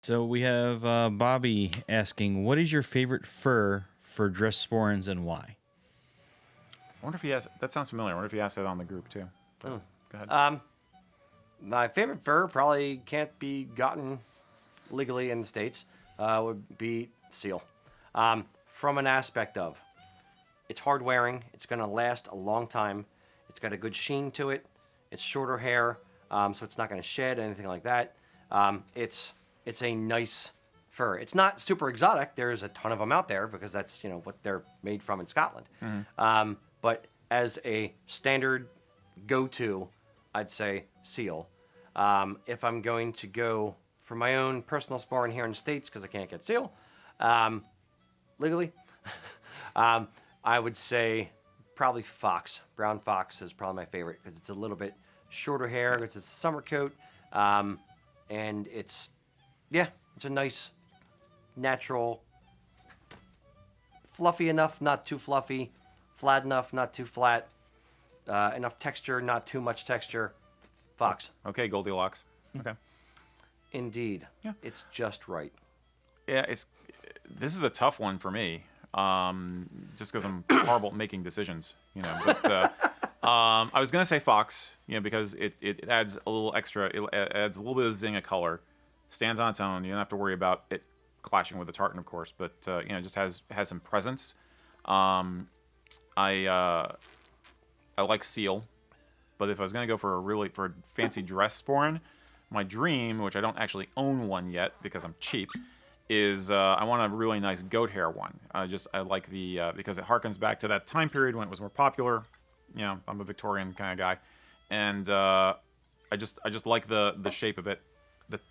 So we have Bobby asking, what is your favorite fur for dress sporrans and why? I wonder if he asked. That sounds familiar. I wonder if he asked that on the group too. Go ahead. My favorite fur probably can't be gotten legally in the States. Would be seal. From an aspect of, it's hard wearing. It's going to last a long time. It's got a good sheen to it. It's shorter hair, so it's not going to shed anything like that. It's a nice fur. It's not super exotic. There's a ton of them out there because that's what they're made from in Scotland. But as a standard go-to, I'd say seal. If I'm going to go for my own personal sporran here in the States because I can't get seal legally, I would say probably fox. Brown fox is probably my favorite because it's a little bit shorter hair. It's a summer coat, and it's a nice, natural, fluffy enough, not too fluffy, flat enough, not too flat, enough texture, not too much texture. Fox. Okay, Goldilocks. Okay. Indeed. Yeah. It's just right. Yeah, this is a tough one for me. Just because I'm horrible at making decisions, But I was gonna say fox, because it adds a little extra. It adds a little bit of zing of color, stands on its own. You don't have to worry about it clashing with the tartan, of course. But just has some presence. I like seal, but if I was gonna go for a fancy dress sporran, my dream, which I don't actually own one yet because I'm cheap, is I want a really nice goat hair one. I like the because it harkens back to that time period when it was more popular. I'm a Victorian kind of guy, and I just like the shape of it,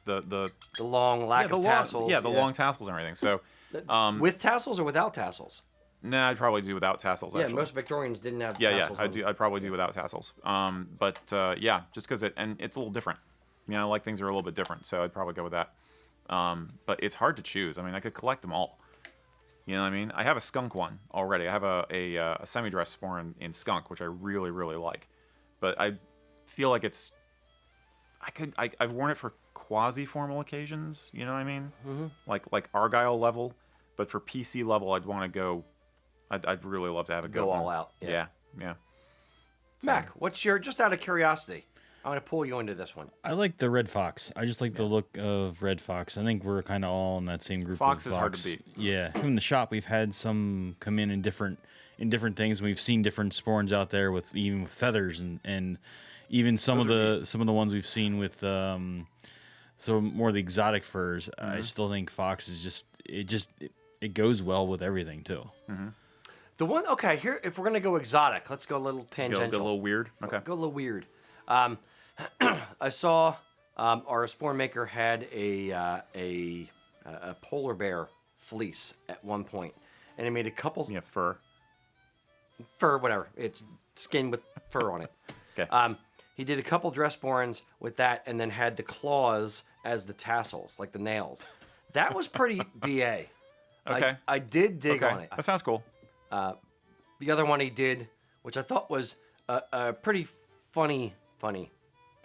the long lack of tassels. The long tassels and everything. So with tassels or without tassels? Nah, I'd probably do without tassels. Yeah, Actually. most Victorians didn't have tassels. tassels. I'd probably do without tassels. Just because it's a little different. I like things that are a little bit different, so I'd probably go with that. But it's hard to choose. I mean, I could collect them all. You know what I mean? I have a skunk one already. I have a semi-dress sporran in skunk, which I really, really like. But I feel like I've worn it for quasi-formal occasions. You know what I mean? Mm-hmm. Like Argyle level. But for PC level, I'd want to go. I'd really love to have it go all out. Yeah. So, Mac, what's your, just out of curiosity, I'm going to pull you into this one. I like the red fox. I just like the look of red fox. I think we're kind of all in that same group. Fox of is hard to beat. Yeah, from the shop we've had some come in different things. We've seen different sporrans out there with feathers and even some of the ones we've seen with some more of the exotic furs. Mm-hmm. I still think fox is it goes well with everything too. Mm-hmm. The one, okay, here, if we're going to go exotic, let's go a little tangential. Go a little weird? Okay. Go a little weird. I saw our sporran maker had a polar bear fleece at one point, and he made a couple... Yeah, fur. Fur, whatever. It's skin with fur on it. Okay. He did a couple dress sporrans with that, and then had the claws as the tassels, like the nails. That was pretty BA. Okay. I did dig on it. That sounds cool. The other one he did, which I thought was a pretty funny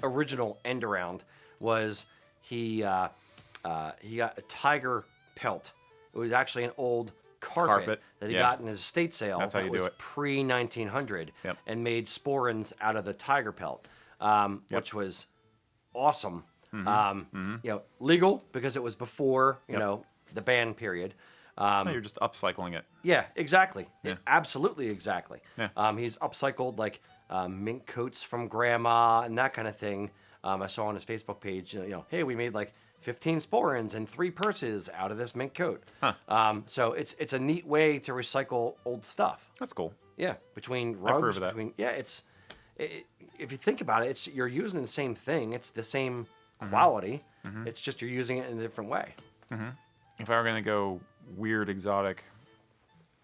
original end around, was he got a tiger pelt. It was actually an old carpet that he got in his estate sale. That's how you do it. Pre-1900, yep. And made sporrans out of the tiger pelt, which was awesome. Mm-hmm. Legal because it was before the ban period. No, you're just upcycling it. Yeah, exactly. Yeah. Absolutely, exactly. Yeah. He's upcycled like mink coats from grandma and that kind of thing. I saw on his Facebook page, hey, we made like 15 sporrans and 3 purses out of this mink coat. Huh. So it's a neat way to recycle old stuff. That's cool. Yeah, between I approve rugs, of that. if you think about it, you're using the same thing. It's the same quality. Mm-hmm. It's just you're using it in a different way. Mm-hmm. If I were going to go weird, exotic,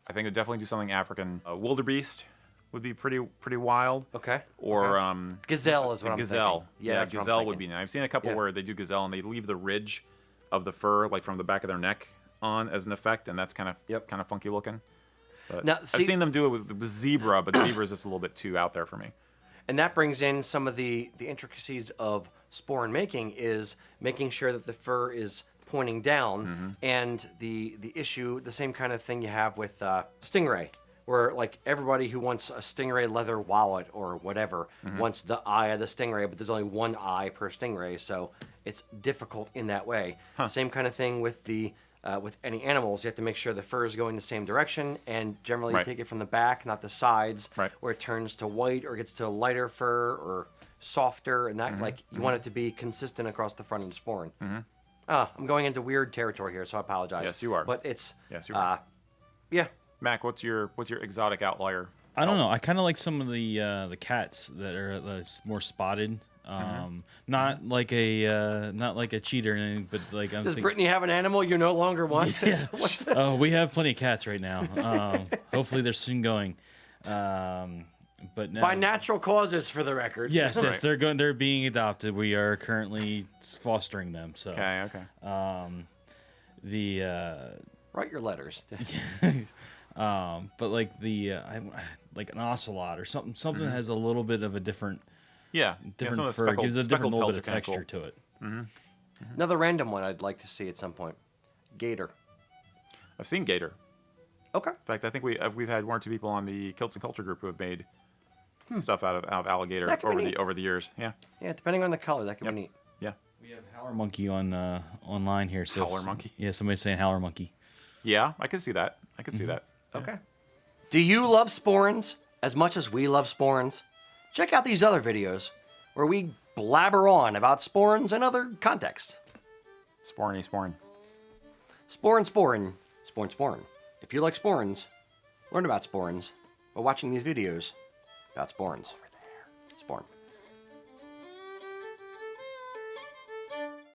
I think I'd definitely do something African. Wildebeest would be pretty wild. Okay. Or Gazelle is what I'm Gazelle. thinking. Yeah, Gazelle would be nice. I've seen a couple where they do Gazelle and they leave the ridge of the fur, like from the back of their neck, on as an effect, and that's kind of funky looking. But now, I've seen them do it with zebra, but zebra is just a little bit too out there for me. And that brings in some of the intricacies of sporran making, is making sure that the pointing down, and the issue, the same kind of thing you have with stingray, where like everybody who wants a stingray leather wallet or whatever wants the eye of the stingray, but there's only one eye per stingray, so it's difficult in that way. Same kind of thing with the with any animals. You have to make sure the fur is going the same direction, and generally you take it from the back, not the sides, where it turns to white or gets to lighter fur or softer, and that like you want it to be consistent across the front of the sporran. I'm going into weird territory here, so I apologize. Yes, you are. But it's Yes, you are. yeah. Mac, what's your exotic outlier? I don't know. I kind of like some of the cats that are more spotted. Not like a cheater or anything, but like Does Brittany have an animal you no longer want? Yeah. What's Oh, we have plenty of cats right now. Hopefully they're soon going. But no. By natural causes, for the record. Yes, they're being adopted. We are currently fostering them. So Okay. Write your letters. But like like an ocelot or something that has a little bit of a different Some of the fur, gives a different little bit of pelts are texture to it. Another random one I'd like to see at some point. Gator. I've seen gator. Okay. In fact, I think we've had one or two people on the Kilts and Culture group who have made stuff out of alligator over the years. Yeah. Yeah, depending on the color, that could be neat. Yeah. We have howler monkey on online here. So Howler monkey? Yeah, somebody's saying howler monkey. Yeah, I could see that. Okay. Do you love sporrans as much as we love sporrans? Check out these other videos where we blabber on about sporrans and other contexts. Sporran. Sporran. If you like sporrans, learn about sporrans by watching these videos about sporrans.